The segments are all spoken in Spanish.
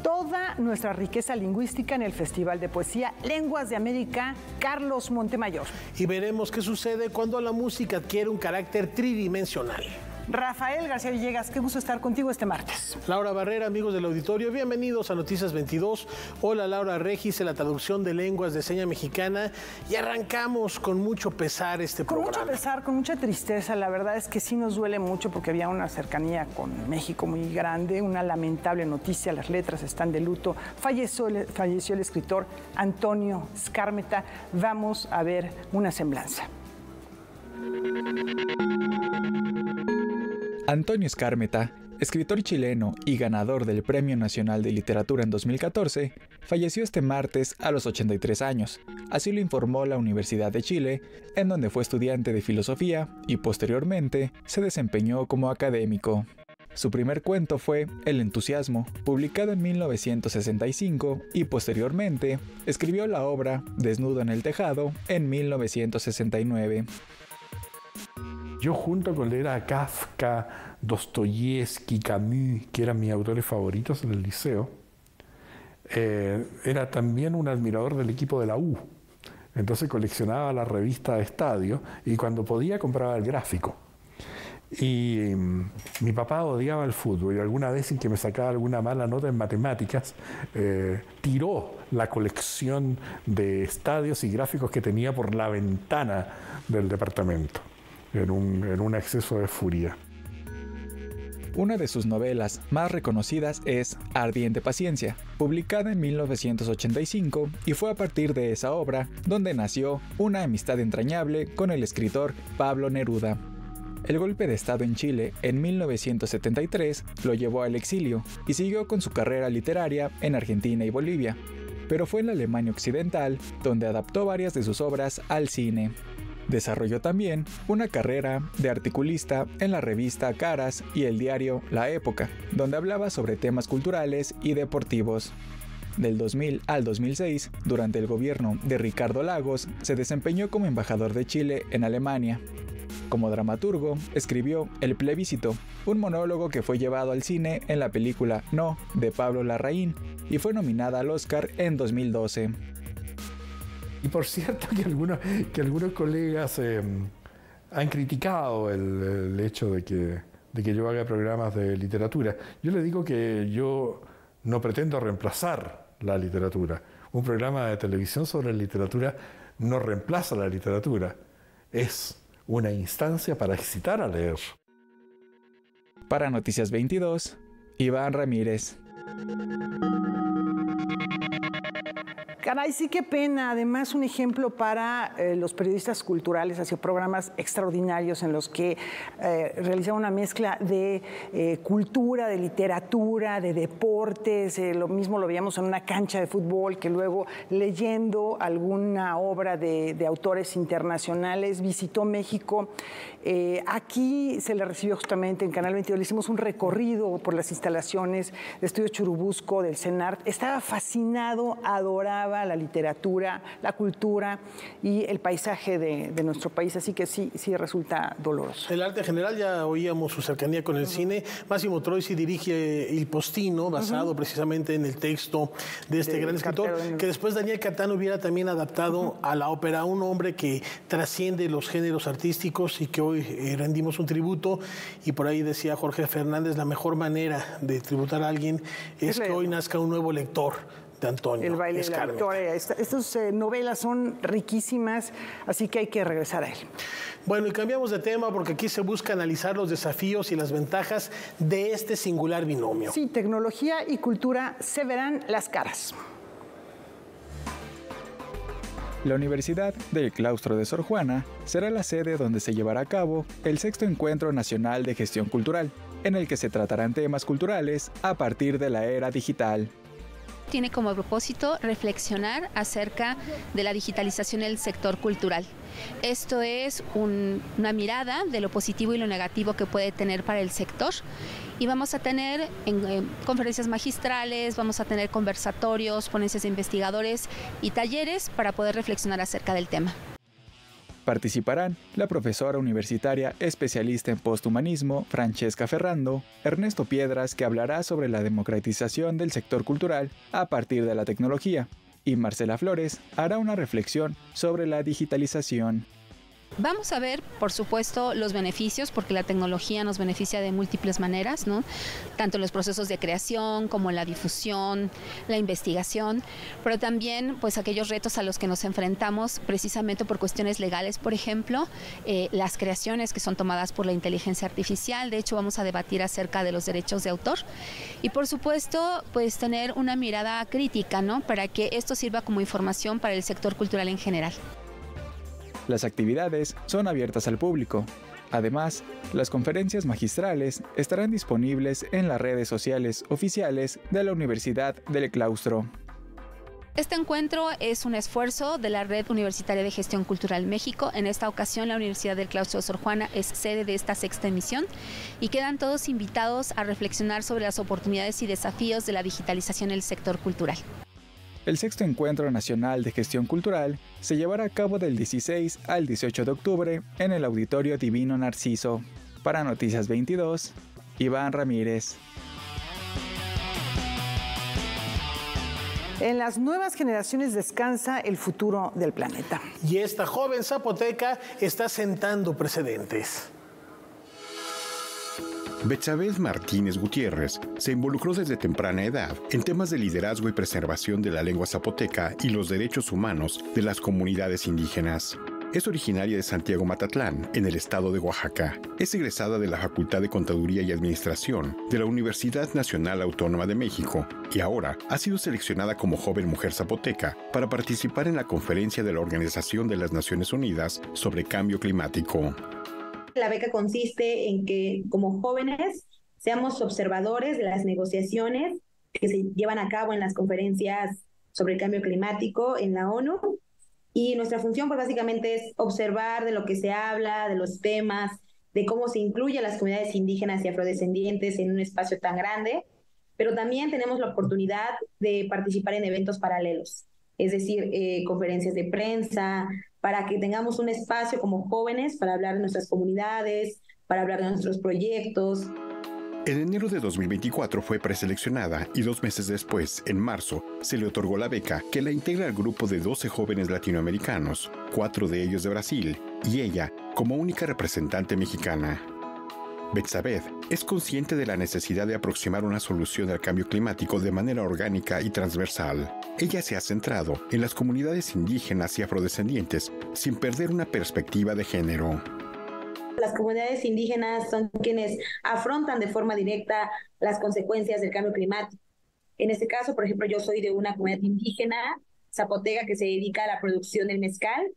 toda nuestra riqueza lingüística en el Festival de Poesía Lenguas de América Carlos Montemayor. Y veremos qué sucede cuando la música adquiere un carácter tridimensional. Rafael García Villegas, qué gusto estar contigo este martes. Laura Barrera, amigos del auditorio, bienvenidos a Noticias 22. Hola, Laura Regis, en la traducción de lenguas de seña mexicana. Y arrancamos con mucho pesar este programa. Con mucho pesar, con mucha tristeza. La verdad es que sí nos duele mucho porque había una cercanía con México muy grande, una lamentable noticia. Las letras están de luto. Falleció el escritor Antonio Skármeta. Vamos a ver una semblanza. Antonio Skármeta, escritor chileno y ganador del Premio Nacional de Literatura en 2014, falleció este martes a los 83 años. Así lo informó la Universidad de Chile, en donde fue estudiante de filosofía y posteriormente se desempeñó como académico. Su primer cuento fue El entusiasmo, publicado en 1965, y posteriormente escribió la obra Desnudo en el tejado en 1969. Yo, junto con leer a Kafka, Dostoyevsky, Camus, que eran mis autores favoritos en el liceo, era también un admirador del equipo de la U. Entonces coleccionaba la revista Estadio y cuando podía compraba el gráfico. Y mi papá odiaba el fútbol y alguna vez, sin que me sacara alguna mala nota en matemáticas, tiró la colección de estadios y gráficos que tenía por la ventana del departamento. En un exceso de furia. Una de sus novelas más reconocidas es Ardiente Paciencia, publicada en 1985, y fue a partir de esa obra donde nació una amistad entrañable con el escritor Pablo Neruda. El golpe de Estado en Chile en 1973 lo llevó al exilio y siguió con su carrera literaria en Argentina y Bolivia, pero fue en la Alemania Occidental donde adaptó varias de sus obras al cine. Desarrolló también una carrera de articulista en la revista Caras y el diario La Época, donde hablaba sobre temas culturales y deportivos. Del 2000 al 2006, durante el gobierno de Ricardo Lagos, se desempeñó como embajador de Chile en Alemania. Como dramaturgo, escribió El plebiscito, un monólogo que fue llevado al cine en la película No, de Pablo Larraín, y fue nominada al Oscar en 2012. Y por cierto que algunos colegas han criticado el hecho de que yo haga programas de literatura. Yo les digo que yo no pretendo reemplazar la literatura. Un programa de televisión sobre literatura no reemplaza la literatura. Es una instancia para excitar a leer. Para Noticias 22, Iván Ramírez. Caray, sí, qué pena. Además, un ejemplo para los periodistas culturales, hacia programas extraordinarios en los que realizaban una mezcla de cultura, de literatura, de deportes. Lo mismo lo veíamos en una cancha de fútbol, que luego leyendo alguna obra de autores internacionales visitó México. Aquí se le recibió justamente en Canal 22, le hicimos un recorrido por las instalaciones de Estudio Churubusco, del CENART. Estaba fascinado, adoraba la literatura, la cultura y el paisaje de nuestro país, así que sí resulta doloroso. El arte en general, ya oíamos su cercanía con el cine. Máximo Troisi dirige Il Postino, basado precisamente en el texto de este gran escritor, que después Daniel Catán hubiera también adaptado a la ópera, un hombre que trasciende los géneros artísticos y que hoy rendimos un tributo. Y por ahí decía Jorge Fernández, la mejor manera de tributar a alguien es que hoy nazca un nuevo lector de Antonio. El baile de la victoria. Estas novelas son riquísimas, así que hay que regresar a él. Bueno, y cambiamos de tema porque aquí se busca analizar los desafíos y las ventajas de este singular binomio. Sí, tecnología y cultura se verán las caras. La Universidad del Claustro de Sor Juana será la sede donde se llevará a cabo el 6º Encuentro Nacional de Gestión Cultural, en el que se tratarán temas culturales a partir de la era digital. Tiene como propósito reflexionar acerca de la digitalización del sector cultural. Esto es una mirada de lo positivo y lo negativo que puede tener para el sector. Y vamos a tener conferencias magistrales, vamos a tener conversatorios, ponencias de investigadores y talleres para poder reflexionar acerca del tema. Participarán la profesora universitaria especialista en posthumanismo Francesca Ferrando, Ernesto Piedras, que hablará sobre la democratización del sector cultural a partir de la tecnología, y Marcela Flores hará una reflexión sobre la digitalización. Vamos a ver, por supuesto, los beneficios, porque la tecnología nos beneficia de múltiples maneras, ¿no? Tanto en los procesos de creación como en la difusión, la investigación, pero también pues aquellos retos a los que nos enfrentamos precisamente por cuestiones legales, por ejemplo, las creaciones que son tomadas por la inteligencia artificial. De hecho, vamos a debatir acerca de los derechos de autor y, por supuesto, pues tener una mirada crítica, ¿no? Para que esto sirva como información para el sector cultural en general. Las actividades son abiertas al público. Además, las conferencias magistrales estarán disponibles en las redes sociales oficiales de la Universidad del Claustro. Este encuentro es un esfuerzo de la Red Universitaria de Gestión Cultural México. En esta ocasión, la Universidad del Claustro de Sor Juana es sede de esta 6ª emisión y quedan todos invitados a reflexionar sobre las oportunidades y desafíos de la digitalización en el sector cultural. El 6º Encuentro Nacional de Gestión Cultural se llevará a cabo del 16 al 18 de octubre en el Auditorio Divino Narciso. Para Noticias 22, Iván Ramírez. En las nuevas generaciones descansa el futuro del planeta. Y esta joven zapoteca está sentando precedentes. Betsabeth Martínez Gutiérrez se involucró desde temprana edad en temas de liderazgo y preservación de la lengua zapoteca y los derechos humanos de las comunidades indígenas. Es originaria de Santiago Matatlán, en el estado de Oaxaca. Es egresada de la Facultad de Contaduría y Administración de la Universidad Nacional Autónoma de México y ahora ha sido seleccionada como joven mujer zapoteca para participar en la conferencia de la Organización de las Naciones Unidas sobre Cambio Climático. La beca consiste en que como jóvenes seamos observadores de las negociaciones que se llevan a cabo en las conferencias sobre el cambio climático en la ONU, y nuestra función pues básicamente es observar de lo que se habla, de los temas, de cómo se incluye a las comunidades indígenas y afrodescendientes en un espacio tan grande, pero también tenemos la oportunidad de participar en eventos paralelos, es decir, conferencias de prensa, para que tengamos un espacio como jóvenes para hablar de nuestras comunidades, para hablar de nuestros proyectos. En enero de 2024 fue preseleccionada y 2 meses después, en marzo, se le otorgó la beca que la integra al grupo de 12 jóvenes latinoamericanos, 4 de ellos de Brasil, y ella como única representante mexicana. Betsabeth es consciente de la necesidad de aproximar una solución al cambio climático de manera orgánica y transversal. Ella se ha centrado en las comunidades indígenas y afrodescendientes sin perder una perspectiva de género. Las comunidades indígenas son quienes afrontan de forma directa las consecuencias del cambio climático. En este caso, por ejemplo, yo soy de una comunidad indígena zapoteca que se dedica a la producción del mezcal,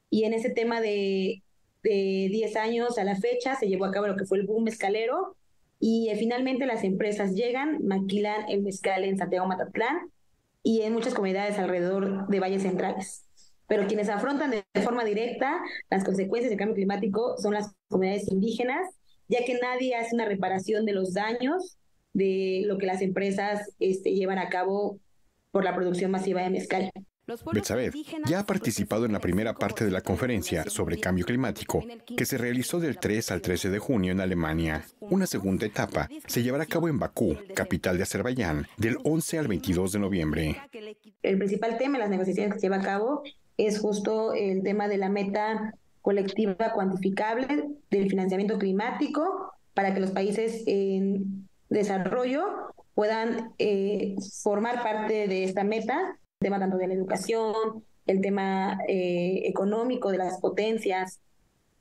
y en ese tema de 10 años a la fecha se llevó a cabo lo que fue el boom mezcalero, y finalmente las empresas llegan, maquilan el mezcal en Santiago Matatlán y en muchas comunidades alrededor de valles centrales. Pero quienes afrontan de forma directa las consecuencias del cambio climático son las comunidades indígenas, ya que nadie hace una reparación de los daños de lo que las empresas llevan a cabo por la producción masiva de mezcal. Betsabeth ya ha participado en la primera parte de la conferencia sobre cambio climático, que se realizó del 3 al 13 de junio en Alemania. Una segunda etapa se llevará a cabo en Bakú, capital de Azerbaiyán, del 11 al 22 de noviembre. El principal tema de las negociaciones que se lleva a cabo es justo el tema de la meta colectiva cuantificable del financiamiento climático para que los países en desarrollo puedan formar parte de esta meta. El tema tanto de la educación, el tema económico de las potencias.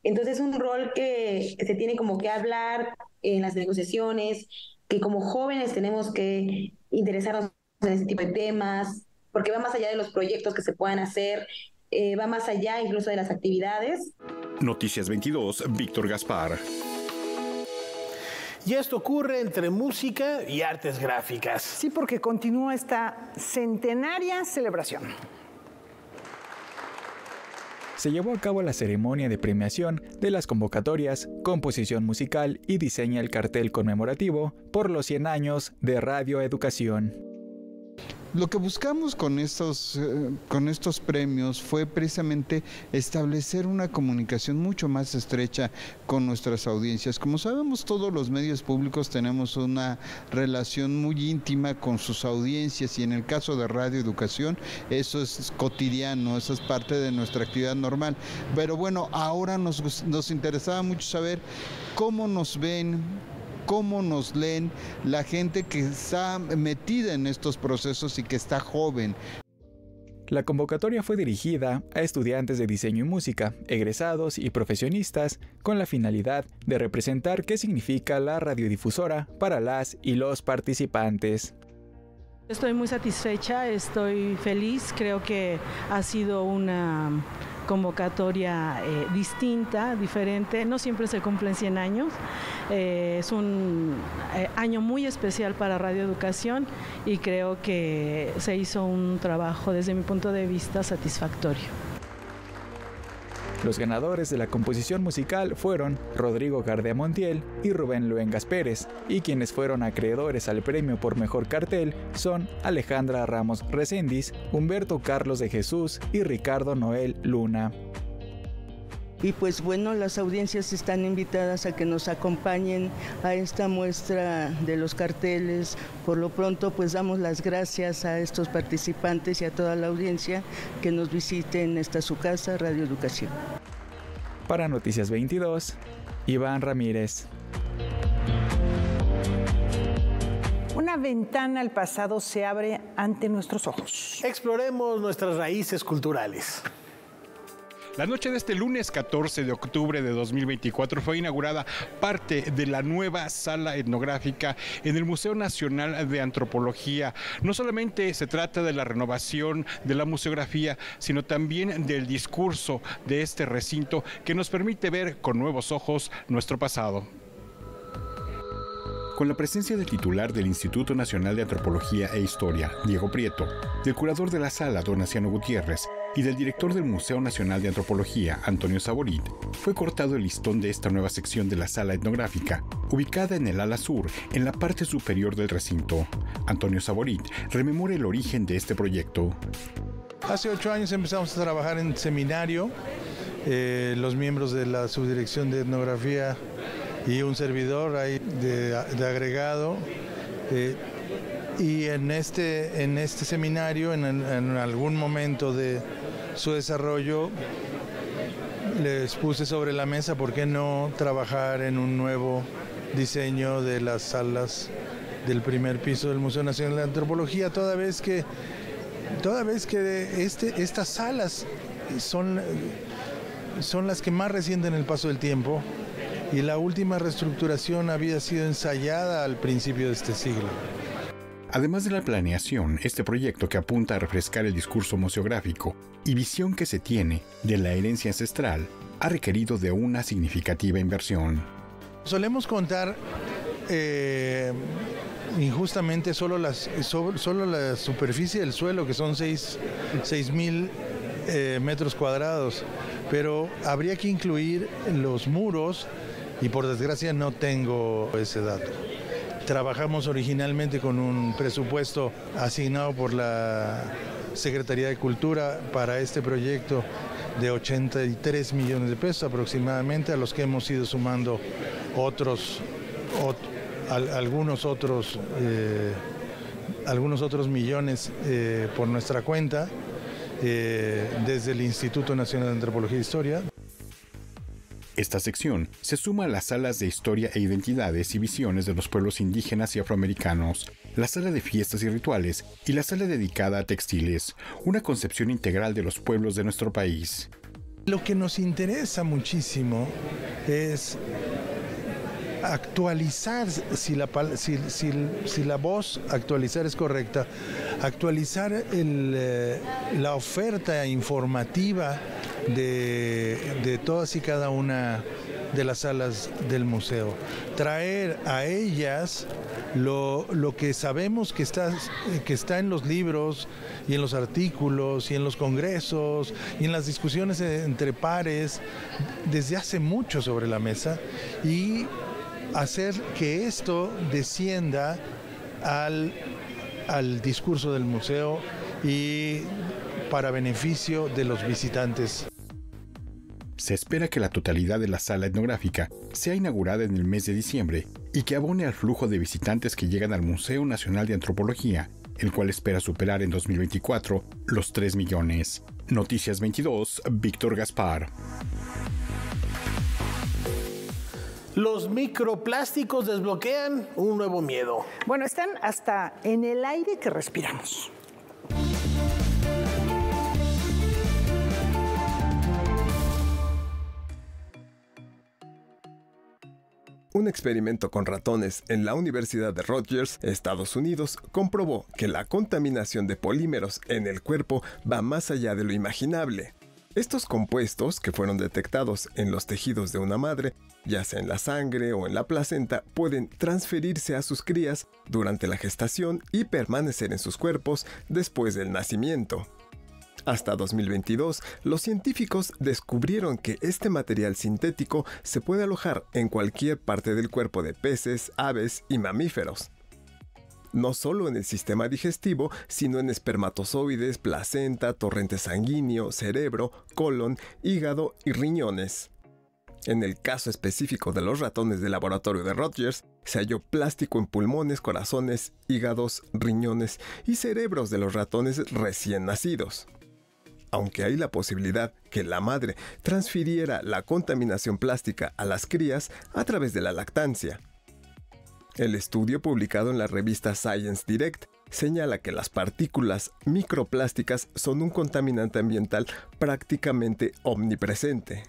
Entonces es un rol que se tiene como que hablar en las negociaciones, que como jóvenes tenemos que interesarnos en ese tipo de temas, porque va más allá de los proyectos que se puedan hacer, va más allá incluso de las actividades. Noticias 22, Víctor Gaspar. Y esto ocurre entre música y artes gráficas. Sí, porque continúa esta centenaria celebración. Se llevó a cabo la ceremonia de premiación de las convocatorias, composición musical y diseña el cartel conmemorativo por los 100 años de Radio Educación. Lo que buscamos con estos premios fue precisamente establecer una comunicación mucho más estrecha con nuestras audiencias. Como sabemos, todos los medios públicos tenemos una relación muy íntima con sus audiencias, y en el caso de Radio Educación eso es cotidiano, eso es parte de nuestra actividad normal. Pero bueno, ahora nos interesaba mucho saber cómo nos ven, cómo nos leen la gente que está metida en estos procesos y que está joven. La convocatoria fue dirigida a estudiantes de diseño y música, egresados y profesionistas, con la finalidad de representar qué significa la radiodifusora para las y los participantes. Estoy muy satisfecha, estoy feliz, creo que ha sido una convocatoria distinta, diferente, no siempre se cumplen 100 años, es un año muy especial para Radio Educación y creo que se hizo un trabajo desde mi punto de vista satisfactorio. Los ganadores de la composición musical fueron Rodrigo Gardea Montiel y Rubén Luengas Pérez, y quienes fueron acreedores al premio por mejor cartel son Alejandra Ramos Recendis, Humberto Carlos de Jesús y Ricardo Noel Luna. Y pues bueno, las audiencias están invitadas a que nos acompañen a esta muestra de los carteles. Por lo pronto, pues damos las gracias a estos participantes y a toda la audiencia que nos visiten esta su casa, Radio Educación. Para Noticias 22, Iván Ramírez. Una ventana al pasado se abre ante nuestros ojos. Exploremos nuestras raíces culturales. La noche de este lunes 14 de octubre de 2024 fue inaugurada parte de la nueva sala etnográfica en el Museo Nacional de Antropología. No solamente se trata de la renovación de la museografía, sino también del discurso de este recinto que nos permite ver con nuevos ojos nuestro pasado. Con la presencia del titular del Instituto Nacional de Antropología e Historia, Diego Prieto, del curador de la sala, Donaciano Gutiérrez, y del director del Museo Nacional de Antropología, Antonio Saborit, fue cortado el listón de esta nueva sección de la sala etnográfica, ubicada en el ala sur, en la parte superior del recinto. Antonio Saborit rememora el origen de este proyecto. Hace 8 años empezamos a trabajar en seminario, los miembros de la subdirección de etnografía y un servidor ahí de agregado. Y en este seminario, en algún momento de su desarrollo, les puse sobre la mesa por qué no trabajar en un nuevo diseño de las salas del primer piso del Museo Nacional de Antropología, toda vez que estas salas son las que más resienten el paso del tiempo, y la última reestructuración había sido ensayada al principio de este siglo. Además de la planeación, este proyecto, que apunta a refrescar el discurso museográfico y visión que se tiene de la herencia ancestral, ha requerido de una significativa inversión. Solemos contar injustamente solo la superficie del suelo, que son 6,000 metros cuadrados, pero habría que incluir los muros y por desgracia no tengo ese dato. Trabajamos originalmente con un presupuesto asignado por la Secretaría de Cultura para este proyecto de 83 millones de pesos aproximadamente, a los que hemos ido sumando algunos otros millones por nuestra cuenta desde el Instituto Nacional de Antropología e Historia. Esta sección se suma a las salas de historia e identidades y visiones de los pueblos indígenas y afroamericanos, la sala de fiestas y rituales y la sala dedicada a textiles, una concepción integral de los pueblos de nuestro país. Lo que nos interesa muchísimo es actualizar, si la voz actualizar es correcta, actualizar la oferta informativa de todas y cada una de las salas del museo. Traer a ellas lo que sabemos que está en los libros y en los artículos y en los congresos y en las discusiones entre pares desde hace mucho sobre la mesa, y hacer que esto descienda al discurso del museo y para beneficio de los visitantes. Se espera que la totalidad de la sala etnográfica sea inaugurada en el mes de diciembre y que abone al flujo de visitantes que llegan al Museo Nacional de Antropología, el cual espera superar en 2024 los 3 millones. Noticias 22, Víctor Gaspar. Los microplásticos desbloquean un nuevo miedo. Bueno, están hasta en el aire que respiramos. Un experimento con ratones en la Universidad de Rutgers, Estados Unidos, comprobó que la contaminación de polímeros en el cuerpo va más allá de lo imaginable. Estos compuestos, que fueron detectados en los tejidos de una madre, ya sea en la sangre o en la placenta, pueden transferirse a sus crías durante la gestación y permanecer en sus cuerpos después del nacimiento. Hasta 2022, los científicos descubrieron que este material sintético se puede alojar en cualquier parte del cuerpo de peces, aves y mamíferos. No solo en el sistema digestivo, sino en espermatozoides, placenta, torrente sanguíneo, cerebro, colon, hígado y riñones. En el caso específico de los ratones del laboratorio de Rutgers, se halló plástico en pulmones, corazones, hígados, riñones y cerebros de los ratones recién nacidos. Aunque hay la posibilidad que la madre transfiriera la contaminación plástica a las crías a través de la lactancia. El estudio publicado en la revista Science Direct señala que las partículas microplásticas son un contaminante ambiental prácticamente omnipresente.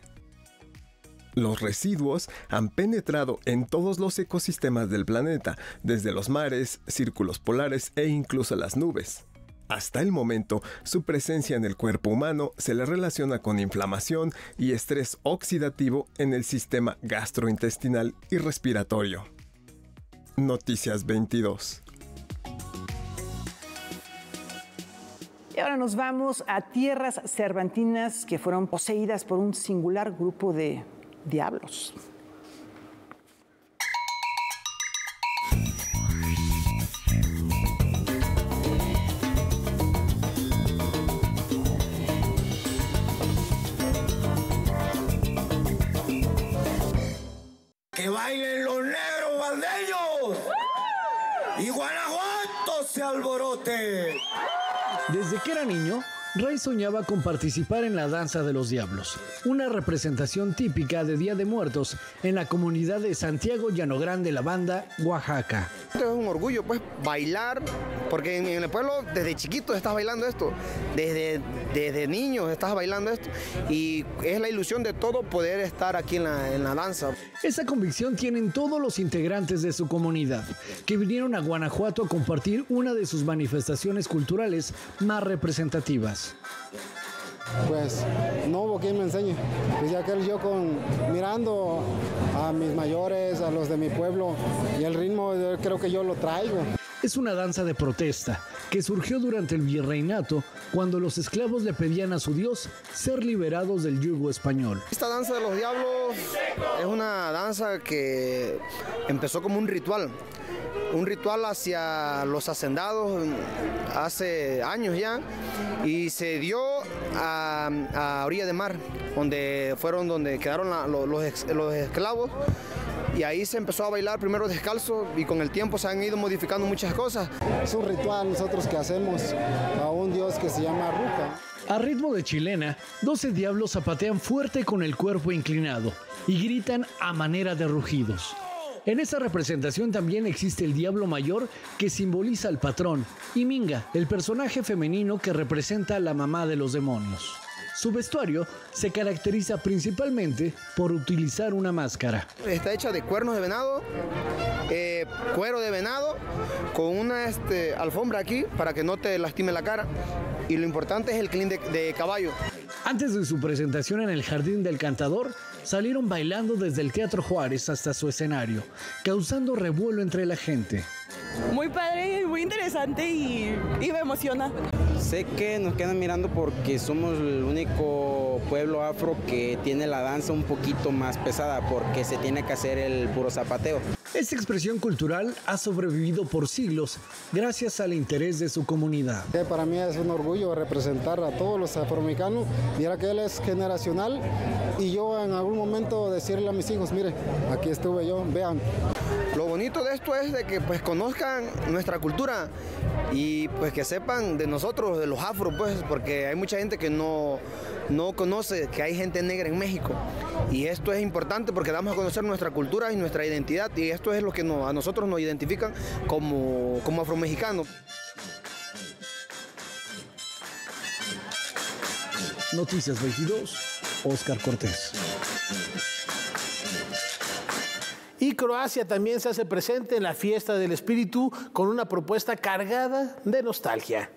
Los residuos han penetrado en todos los ecosistemas del planeta, desde los mares, círculos polares e incluso las nubes. Hasta el momento, su presencia en el cuerpo humano se le relaciona con inflamación y estrés oxidativo en el sistema gastrointestinal y respiratorio. Noticias 22. Y ahora nos vamos a tierras cervantinas que fueron poseídas por un singular grupo de diablos. ¡Que bailen los negros bandeños! ¡Y Guanajuato se alborote! Desde que era niño, Ray soñaba con participar en la Danza de los Diablos, una representación típica de Día de Muertos en la comunidad de Santiago Llano Grande, La Banda, Oaxaca. Es un orgullo, pues, bailar, porque en el pueblo desde chiquito estás bailando esto, desde niños estás bailando esto, y es la ilusión de todo poder estar aquí en la danza. Esa convicción tienen todos los integrantes de su comunidad, que vinieron a Guanajuato a compartir una de sus manifestaciones culturales más representativas. Pues no hubo quien me enseñe, pues ya que yo mirando a mis mayores, a los de mi pueblo, y el ritmo creo que yo lo traigo. Es una danza de protesta que surgió durante el virreinato, cuando los esclavos le pedían a su Dios ser liberados del yugo español. Esta danza de los diablos es una danza que empezó como un ritual hacia los hacendados hace años ya, y se dio a orilla de mar, donde quedaron los esclavos. Y ahí se empezó a bailar primero descalzo, y con el tiempo se han ido modificando muchas cosas. Es un ritual nosotros que hacemos a un dios que se llama Ruca. A ritmo de chilena, 12 diablos zapatean fuerte con el cuerpo inclinado y gritan a manera de rugidos. En esa representación también existe el diablo mayor, que simboliza al patrón, y Minga, el personaje femenino que representa a la mamá de los demonios. Su vestuario se caracteriza principalmente por utilizar una máscara. Está hecha de cuernos de venado, cuero de venado, con una alfombra aquí para que no te lastime la cara. Y lo importante es el clean de caballo. Antes de su presentación en el Jardín del Cantador, salieron bailando desde el Teatro Juárez hasta su escenario, causando revuelo entre la gente. Muy padre, muy interesante y me emociona. Sé que nos quedan mirando porque somos el único pueblo afro que tiene la danza un poquito más pesada, porque se tiene que hacer el puro zapateo. Esta expresión cultural ha sobrevivido por siglos gracias al interés de su comunidad. Para mí es un orgullo representar a todos los afroamericanos. Mira que él es generacional y yo en algún momento decirle a mis hijos, mire, aquí estuve yo, vean. Lo bonito de esto es de que pues conozcan nuestra cultura y pues que sepan de nosotros, de los afro, pues, porque hay mucha gente que no conoce que hay gente negra en México. Y esto es importante porque damos a conocer nuestra cultura y nuestra identidad, y esto es lo que a nosotros nos identifican como afromexicanos. Noticias 22, Óscar Cortés. Y Croacia también se hace presente en la Fiesta del Espíritu con una propuesta cargada de nostalgia.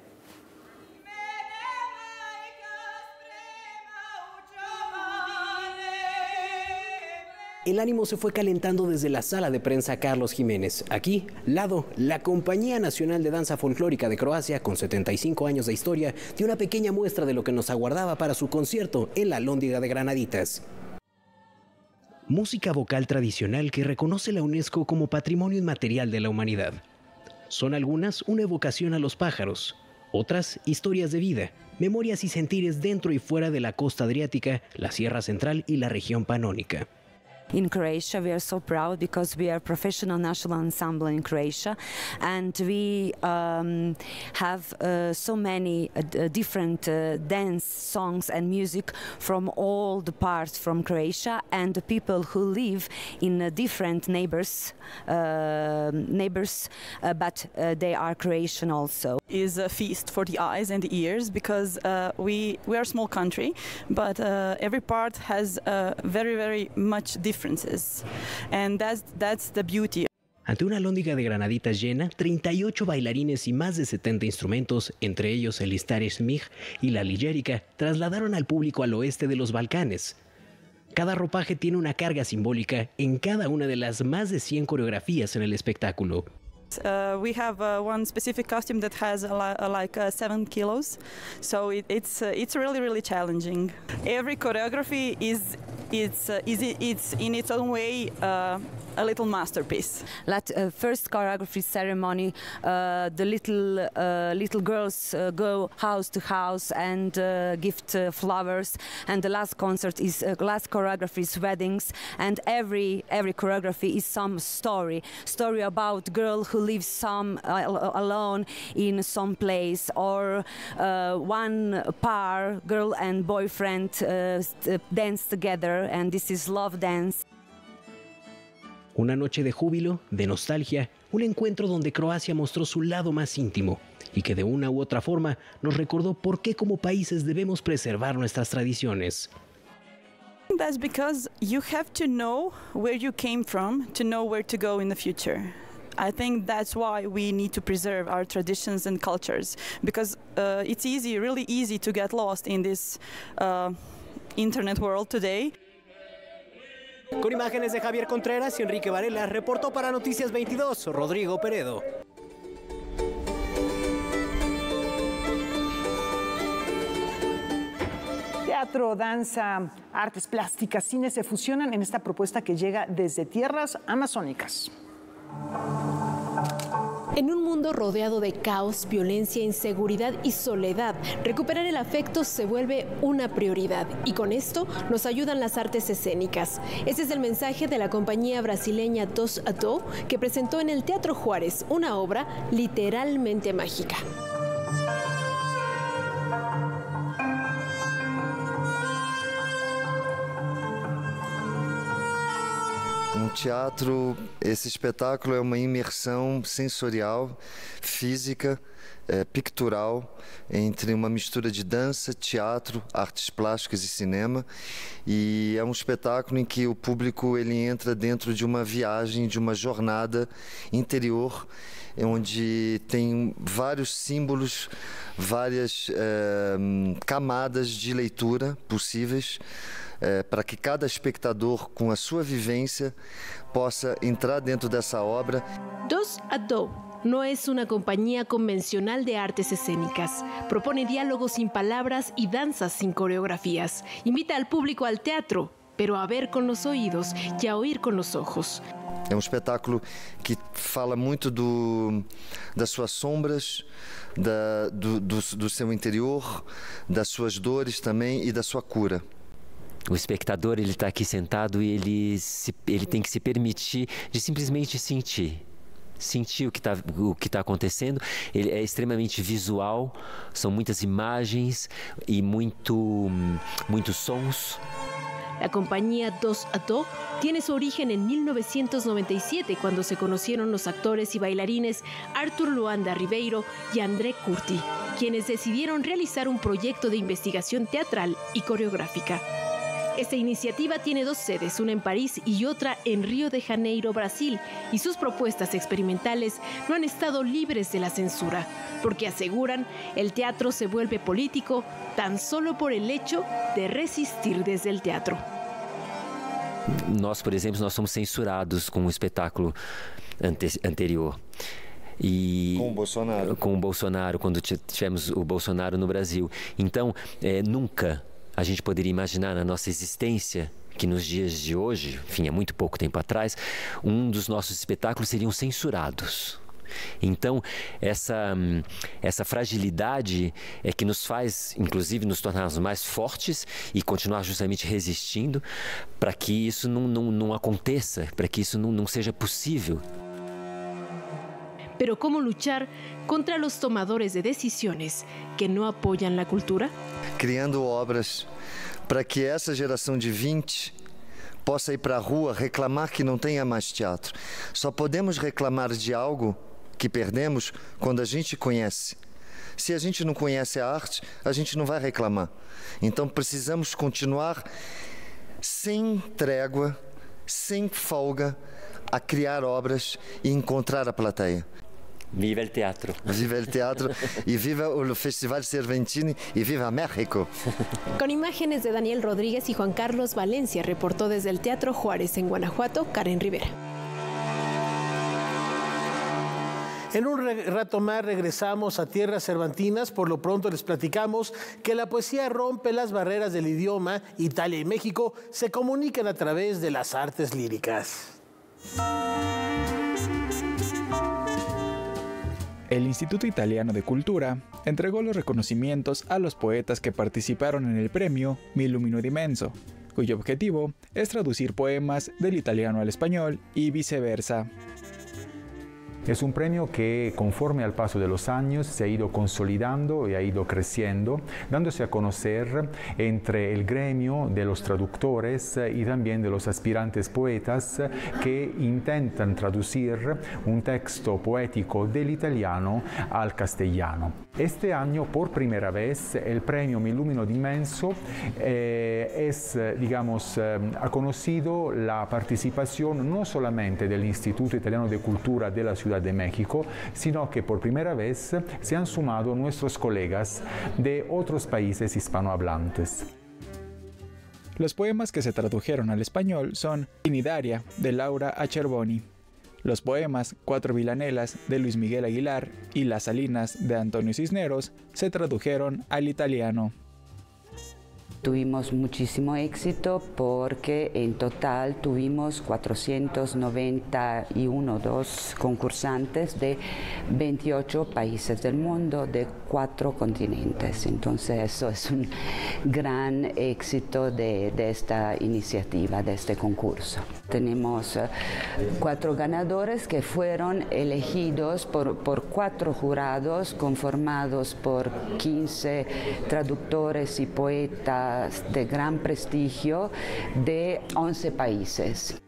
El ánimo se fue calentando desde la sala de prensa Carlos Jiménez. Aquí, Lado, la Compañía Nacional de Danza Folclórica de Croacia, con 75 años de historia, dio una pequeña muestra de lo que nos aguardaba para su concierto en la Alhóndiga de Granaditas. Música vocal tradicional que reconoce la UNESCO como Patrimonio Inmaterial de la Humanidad. Son algunas una evocación a los pájaros, otras historias de vida, memorias y sentires dentro y fuera de la costa adriática, la Sierra Central y la región panónica. In Croatia, we are so proud because we are professional national ensemble in Croatia, and we have so many different dance songs and music from all the parts from Croatia, and the people who live in different neighbors, but they are Croatian also. Is a feast for the eyes and the ears because we are a small country, but every part has very, very much differences, and that's the beauty. Ante una alhóndiga de Granaditas llena, 38 bailarines y más de 70 instrumentos, entre ellos el Istari Smig y la ligérica, trasladaron al público al oeste de los Balcanes. Cada ropaje tiene una carga simbólica en cada una de las más de 100 coreografías en el espectáculo. We have one specific costume that has like 7 kilos, so it's really, really challenging. Every choreography is in its own way a little masterpiece. At first choreography ceremony, the little girls go house to house and gift flowers, and the last concert is last choreography is weddings, and every choreography is some story about girl who lives some alone in some place, or one pair, girl and boyfriend, dance together, and this is love dance. Una noche de júbilo, de nostalgia, un encuentro donde Croacia mostró su lado más íntimo y que de una u otra forma nos recordó por qué como países debemos preservar nuestras tradiciones. That's because you have to know where you came from to know where to go in the future. I think that's why we need to preserve our traditions and cultures, because it's really easy to get lost in this internet world today. Con imágenes de Javier Contreras y Enrique Varela, reportó para Noticias 22, Rodrigo Peredo. Teatro, danza, artes plásticas, cine se fusionan en esta propuesta que llega desde tierras amazónicas. En un mundo rodeado de caos, violencia, inseguridad y soledad, recuperar el afecto se vuelve una prioridad y con esto nos ayudan las artes escénicas. Ese es el mensaje de la compañía brasileña Dos a Do, que presentó en el Teatro Juárez una obra literalmente mágica. Teatro, esse espetáculo é uma imersão sensorial, física, pictural, entre uma mistura de dança, teatro, artes plásticas e cinema. E é um espetáculo em que o público ele entra dentro de uma viagem, de uma jornada interior, onde tem vários símbolos, várias camadas de leitura possíveis, para que cada espectador, com a sua vivência, possa entrar dentro dessa obra. Dos a Do no es una compañía convencional de artes escénicas. Propone diálogos sin palabras y danzas sin coreografías. Invita al público al teatro, pero a ver con los oídos y a oír con los ojos. É um espetáculo que fala muito das suas sombras, do seu interior, das suas dores também e da sua cura. O espectador, ele está aqui sentado e ele tem que se permitir de simplesmente sentir o que tá acontecendo. Ele é extremamente visual, são muitas imagens e muitos sons. La compañía Dos a Dos tiene su origen en 1997, cuando se conocieron los actores y bailarines Arthur Luanda Ribeiro y André Curti, quienes decidieron realizar un proyecto de investigación teatral y coreográfica. Esta iniciativa tiene 2 sedes, una en París y otra en Río de Janeiro, Brasil, y sus propuestas experimentales no han estado libres de la censura, porque aseguran el teatro se vuelve político tan solo por el hecho de resistir desde el teatro. Nós, por exemplo, nós somos censurados com o espetáculo anterior. E com o Bolsonaro, quando tivemos o Bolsonaro no Brasil. Então, nunca a gente poderia imaginar na nossa existência que nos dias de hoje, enfim, há muito pouco tempo atrás, um dos nossos espetáculos seriam censurados. Então, essa fragilidade é que nos faz, inclusive, nos tornarmos mais fortes e continuar justamente resistindo para que isso não aconteça, para que isso não seja possível. Pero ¿cómo luchar contra los tomadores de decisiones que no apoyan la cultura? Criando obras para que essa geração de 20 possa ir para a rua reclamar que não tenha mais teatro. Só podemos reclamar de algo que perdemos quando a gente conhece. Se a gente não conhece a arte, a gente não vai reclamar. Então precisamos continuar sem trégua, sem folga, a criar obras e encontrar a plateia. Viva el teatro. Viva el teatro y viva el Festival Cervantini y viva México. Con imágenes de Daniel Rodríguez y Juan Carlos Valencia, reportó desde el Teatro Juárez en Guanajuato, Karen Rivera. En un rato más regresamos a tierras cervantinas. Por lo pronto les platicamos que la poesía rompe las barreras del idioma. Italia y México se comunican a través de las artes líricas. El Instituto Italiano de Cultura entregó los reconocimientos a los poetas que participaron en el premio Mi Lumino Dimenso, cuyo objetivo es traducir poemas del italiano al español y viceversa. Es un premio que, conforme al paso de los años, se ha ido consolidando y ha ido creciendo, dándose a conocer entre el gremio de los traductores y también de los aspirantes poetas que intentan traducir un texto poético del italiano al castellano. Este año, por primera vez, el premio Mi Lumino Dimenso ha conocido la participación no solamente del Instituto Italiano de Cultura de la Ciudad de México, sino que por primera vez se han sumado nuestros colegas de otros países hispanohablantes. Los poemas que se tradujeron al español son Inidaria, de Laura Acherboni, los poemas Cuatro Vilanelas, de Luis Miguel Aguilar, y Las Salinas, de Antonio Cisneros, se tradujeron al italiano. Tuvimos muchísimo éxito porque en total tuvimos 491 concursantes de 28 países del mundo, de 4 continentes. Entonces eso es un gran éxito de esta iniciativa, de este concurso. Tenemos 4 ganadores que fueron elegidos por 4 jurados conformados por 15 traductores y poetas de gran prestigio de 11 países.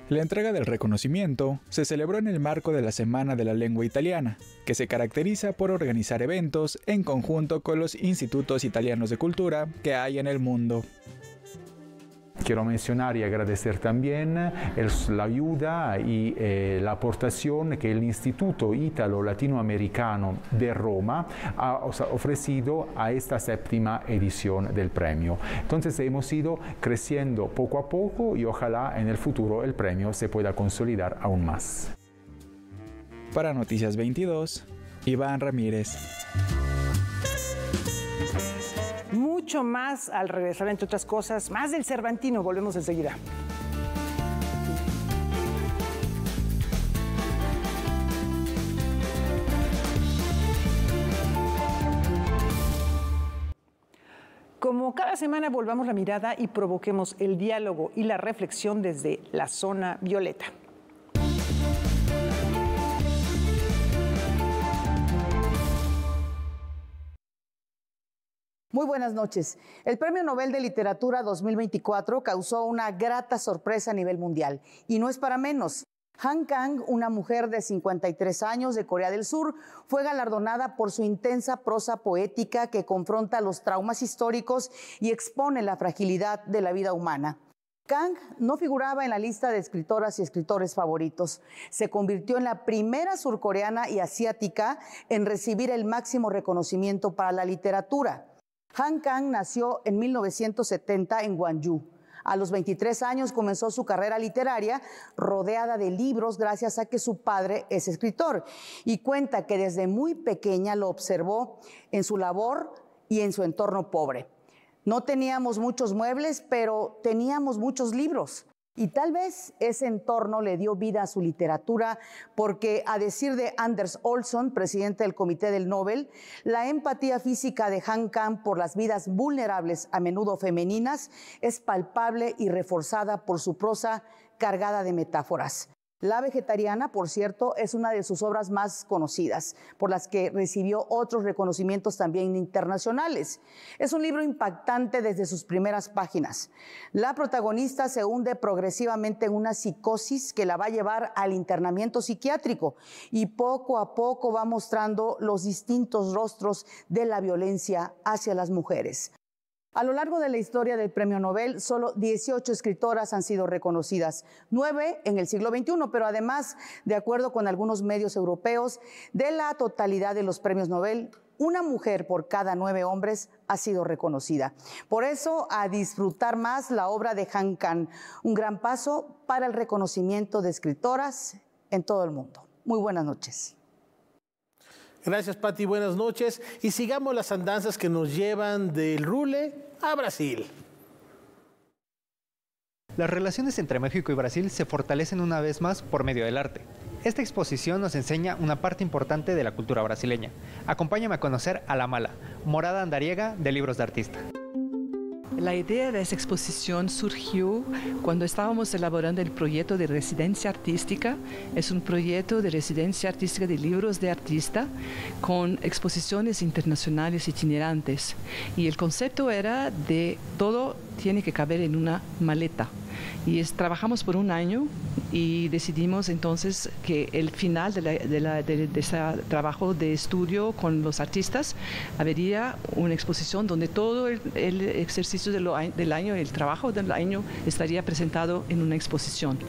La entrega del reconocimiento se celebró en el marco de la Semana de la Lengua Italiana, que se caracteriza por organizar eventos en conjunto con los institutos italianos de cultura que hay en el mundo. Quiero mencionar y agradecer también la ayuda y la aportación que el Instituto Ítalo-Latinoamericano de Roma ha ofrecido a esta 7ª edición del premio. Entonces hemos ido creciendo poco a poco y ojalá en el futuro el premio se pueda consolidar aún más. Para Noticias 22, Iván Ramírez. Mucho más al regresar, entre otras cosas, más del Cervantino. Volvemos enseguida. Como cada semana, volvamos la mirada y provoquemos el diálogo y la reflexión desde la zona violeta. Muy buenas noches. El Premio Nobel de Literatura 2024 causó una grata sorpresa a nivel mundial. Y no es para menos. Han Kang, una mujer de 53 años de Corea del Sur, fue galardonada por su intensa prosa poética que confronta los traumas históricos y expone la fragilidad de la vida humana. Kang no figuraba en la lista de escritoras y escritores favoritos. Se convirtió en la primera surcoreana y asiática en recibir el máximo reconocimiento para la literatura. Han Kang nació en 1970 en Gwangju. A los 23 años comenzó su carrera literaria rodeada de libros gracias a que su padre es escritor, y cuenta que desde muy pequeña lo observó en su labor y en su entorno pobre. No teníamos muchos muebles, pero teníamos muchos libros. Y tal vez ese entorno le dio vida a su literatura porque, a decir de Anders Olsson, presidente del Comité del Nobel, la empatía física de Han Kang por las vidas vulnerables, a menudo femeninas, es palpable y reforzada por su prosa cargada de metáforas. La vegetariana, por cierto, es una de sus obras más conocidas, por las que recibió otros reconocimientos también internacionales. Es un libro impactante desde sus primeras páginas. La protagonista se hunde progresivamente en una psicosis que la va a llevar al internamiento psiquiátrico y poco a poco va mostrando los distintos rostros de la violencia hacia las mujeres. A lo largo de la historia del Premio Nobel, solo 18 escritoras han sido reconocidas, 9 en el siglo XXI, pero además, de acuerdo con algunos medios europeos, de la totalidad de los premios Nobel, una mujer por cada 9 hombres ha sido reconocida. Por eso, a disfrutar más la obra de Han Kang, un gran paso para el reconocimiento de escritoras en todo el mundo. Muy buenas noches. Gracias, Pati, buenas noches. Y sigamos las andanzas que nos llevan del Rule a Brasil. Las relaciones entre México y Brasil se fortalecen una vez más por medio del arte. Esta exposición nos enseña una parte importante de la cultura brasileña. Acompáñame a conocer a La Mala, morada andariega de libros de artista. La idea de esa exposición surgió cuando estábamos elaborando el proyecto de residencia artística. Es un proyecto de residencia artística de libros de artista con exposiciones internacionales itinerantes. Y el concepto era de todo tiene que caber en una maleta. Y trabajamos por un año y decidimos entonces que el final de ese trabajo de estudio con los artistas habría una exposición donde todo el ejercicio del año, el trabajo del año estaría presentado en una exposición.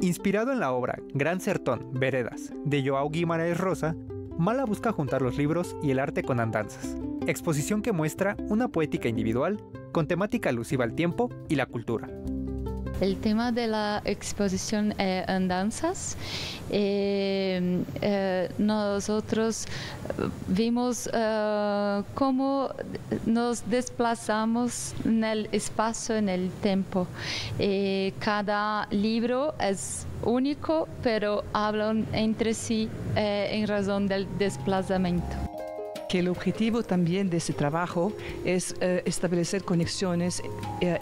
Inspirado en la obra Gran Sertón, Veredas, de João Guimarães Rosa, Mala busca juntar los libros y el arte con andanzas. Exposición que muestra una poética individual con temática alusiva al tiempo y la cultura. El tema de la exposición es andanzas. Nosotros vimos cómo nos desplazamos en el espacio, en el tiempo. Cada libro es único, pero hablan entre sí en razón del desplazamiento. Que el objetivo también de ese trabajo es establecer conexiones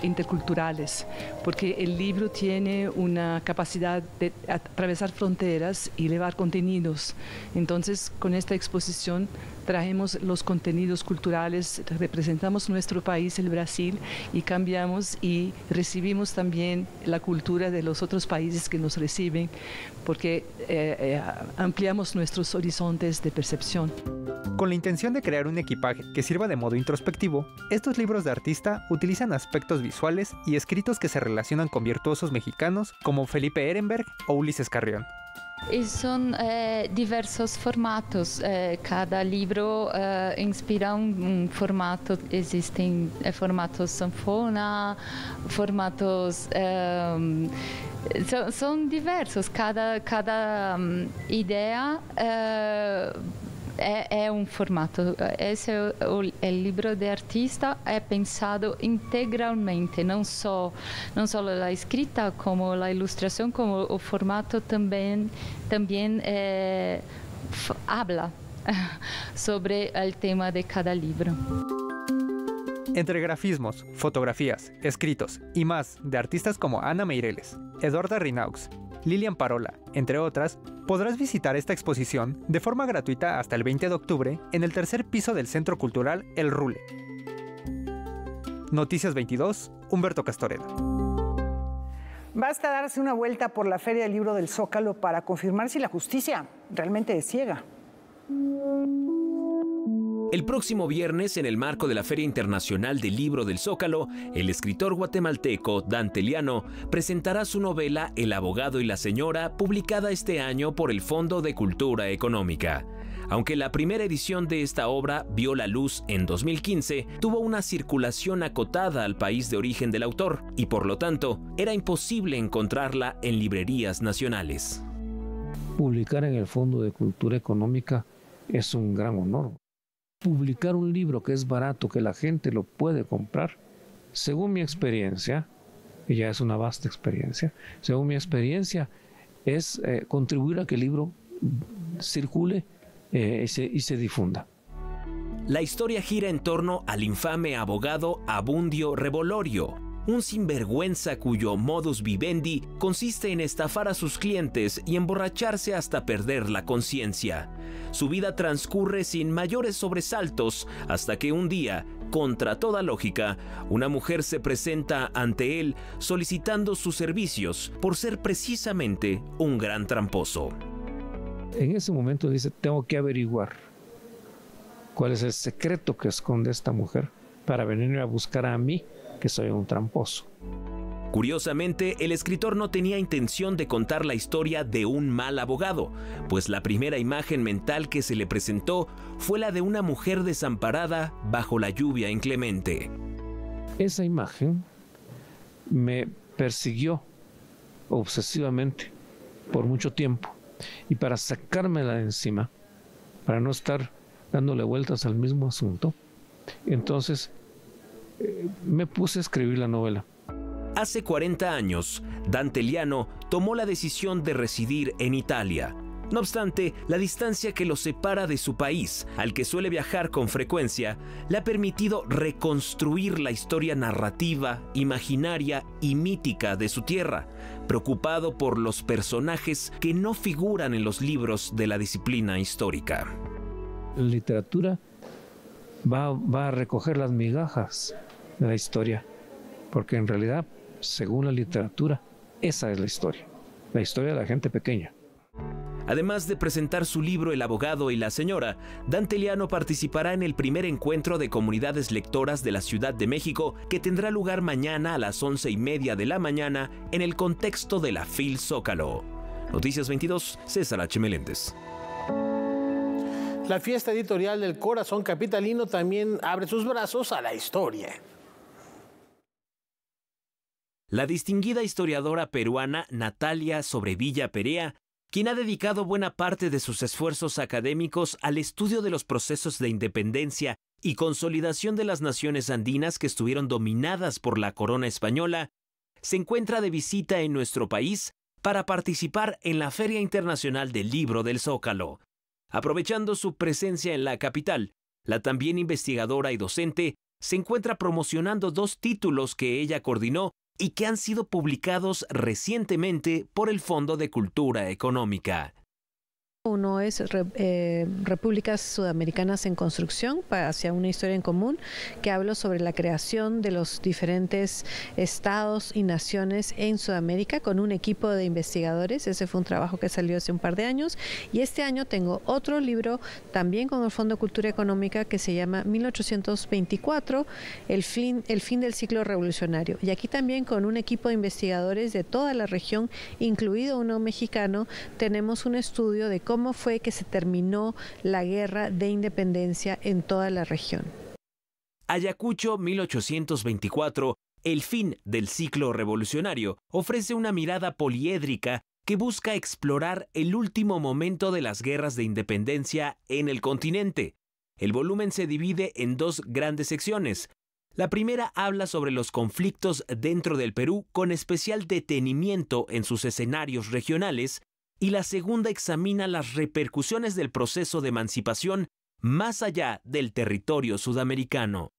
interculturales, porque el libro tiene una capacidad de atravesar fronteras y elevar contenidos. Entonces, con esta exposición traemos los contenidos culturales, representamos nuestro país, el Brasil, y cambiamos y recibimos también la cultura de los otros países que nos reciben, porque ampliamos nuestros horizontes de percepción. Con la intención de crear un equipaje que sirva de modo introspectivo, estos libros de artista utilizan aspectos visuales y escritos que se relacionan con virtuosos mexicanos como Felipe Ehrenberg o Ulises Carrión. Y son diversos formatos. Cada libro inspira un formato. Existen formatos sanfona, formatos... son diversos. Cada idea... é um formato. Esse é o livro de artista é pensado integralmente, não só a escrita, como a ilustração, como o formato também habla sobre o tema de cada livro. Entre grafismos, fotografías, escritos y más de artistas como Ana Meireles, Eduarda Rinaux, Lilian Parola, entre otras, podrás visitar esta exposición de forma gratuita hasta el 20 de octubre en el tercer piso del Centro Cultural El Rule. Noticias 22, Humberto Castoreda. Basta darse una vuelta por la Feria del Libro del Zócalo para confirmar si la justicia realmente es ciega. El próximo viernes, en el marco de la Feria Internacional del Libro del Zócalo, el escritor guatemalteco Dante Liano presentará su novela El abogado y la señora, publicada este año por el Fondo de Cultura Económica. Aunque la primera edición de esta obra vio la luz en 2015, tuvo una circulación acotada al país de origen del autor y, por lo tanto, era imposible encontrarla en librerías nacionales. Publicar en el Fondo de Cultura Económica es un gran honor. Publicar un libro que es barato, que la gente lo puede comprar, según mi experiencia, y ya es una vasta experiencia, según mi experiencia, es contribuir a que el libro circule y se difunda. La historia gira en torno al infame abogado Abundio Revolorio, un sinvergüenza cuyo modus vivendi consiste en estafar a sus clientes y emborracharse hasta perder la conciencia. Su vida transcurre sin mayores sobresaltos hasta que un día, contra toda lógica, una mujer se presenta ante él solicitando sus servicios por ser precisamente un gran tramposo. En ese momento dice, tengo que averiguar cuál es el secreto que esconde esta mujer para venirme a buscar a mí, que soy un tramposo. Curiosamente, el escritor no tenía intención de contar la historia de un mal abogado, pues la primera imagen mental que se le presentó fue la de una mujer desamparada bajo la lluvia inclemente. Esa imagen me persiguió obsesivamente por mucho tiempo, y para sacármela de encima, para no estar dándole vueltas al mismo asunto, entonces me puse a escribir la novela. Hace 40 años, Dante Liano tomó la decisión de residir en Italia. No obstante, la distancia que lo separa de su país, al que suele viajar con frecuencia, le ha permitido reconstruir la historia narrativa, imaginaria y mítica de su tierra, preocupado por los personajes que no figuran en los libros de la disciplina histórica. La literatura va a recoger las migajas de la historia, porque en realidad, según la literatura, esa es la historia de la gente pequeña. Además de presentar su libro El abogado y la señora, Dante Liano participará en el primer encuentro de comunidades lectoras de la Ciudad de México, que tendrá lugar mañana a las 11:30 de la mañana en el contexto de la FIL Zócalo. Noticias 22, César H. Meléndez. La fiesta editorial del Corazón Capitalino también abre sus brazos a la historia. La distinguida historiadora peruana Natalia Sobrevilla Perea, quien ha dedicado buena parte de sus esfuerzos académicos al estudio de los procesos de independencia y consolidación de las naciones andinas que estuvieron dominadas por la corona española, se encuentra de visita en nuestro país para participar en la Feria Internacional del Libro del Zócalo. Aprovechando su presencia en la capital, la también investigadora y docente se encuentra promocionando 2 títulos que ella coordinó y que han sido publicados recientemente por el Fondo de Cultura Económica. Uno es Repúblicas Sudamericanas en Construcción, hacia una historia en común, que habla sobre la creación de los diferentes estados y naciones en Sudamérica con un equipo de investigadores. Ese fue un trabajo que salió hace un par de años. Y este año tengo otro libro también con el Fondo de Cultura Económica que se llama 1824, el fin del ciclo revolucionario. Y aquí también con un equipo de investigadores de toda la región, incluido uno mexicano, tenemos un estudio de cómo fue que se terminó la guerra de independencia en toda la región. Ayacucho 1824, el fin del ciclo revolucionario, ofrece una mirada poliédrica que busca explorar el último momento de las guerras de independencia en el continente. El volumen se divide en 2 grandes secciones. La primera habla sobre los conflictos dentro del Perú con especial detenimiento en sus escenarios regionales, y la segunda examina las repercusiones del proceso de emancipación más allá del territorio sudamericano.